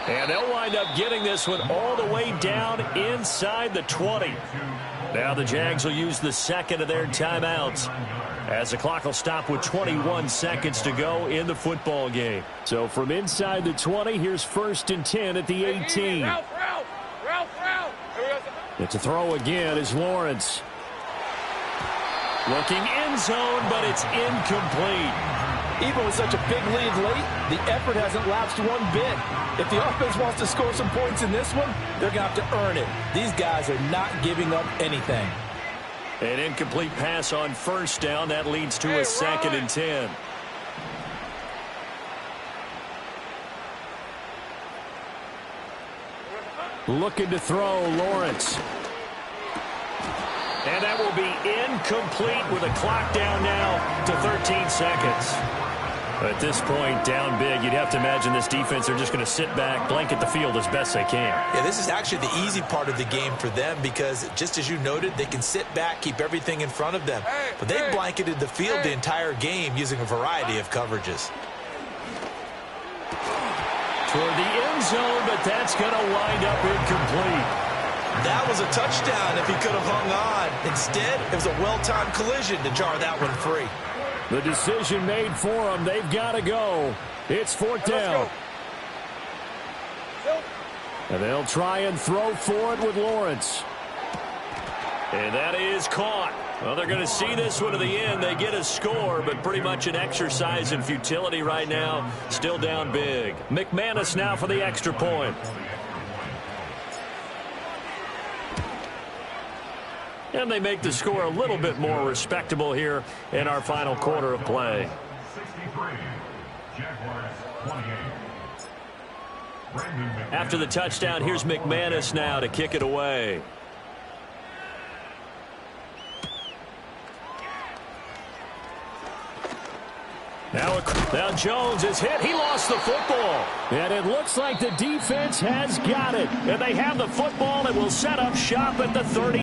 And they'll wind up getting this one all the way down inside the 20. Now the Jags will use the 2nd of their timeouts as the clock will stop with 21 seconds to go in the football game. So from inside the 20, here's 1st and 10 at the 18. Ralph. It's a throw again is Lawrence. Looking end zone, but it's incomplete. Even with such a big lead late, the effort hasn't lapsed one bit. If the offense wants to score some points in this one, they're going to have to earn it. These guys are not giving up anything. An incomplete pass on 1st down. That leads to a 2nd and 10. Looking to throw, Lawrence. And that will be incomplete with a clock down now to 13 seconds. At this point, down big, you'd have to imagine this defense, they're just going to sit back, blanket the field as best they can. Yeah, this is actually the easy part of the game for them because, just as you noted, they can sit back, keep everything in front of them. But they've blanketed the field the entire game using a variety of coverages. Toward the end zone, but that's going to wind up incomplete. That was a touchdown if he could have hung on. Instead, it was a well-timed collision to jar that one free. The decision made for them. They've got to go. It's 4th down. And they'll try and throw for it with Lawrence. And that is caught. Well, they're going to see this one to the end. They get a score, but pretty much an exercise in futility right now. Still down big. McManus now for the extra point. And they make the score a little bit more respectable here in our final quarter of play. 63, Jaguars 28. After the touchdown, here's McManus now to kick it away. Now Jones is hit. He lost the football. And it looks like the defense has got it. And they have the football and will set up shop at the 30.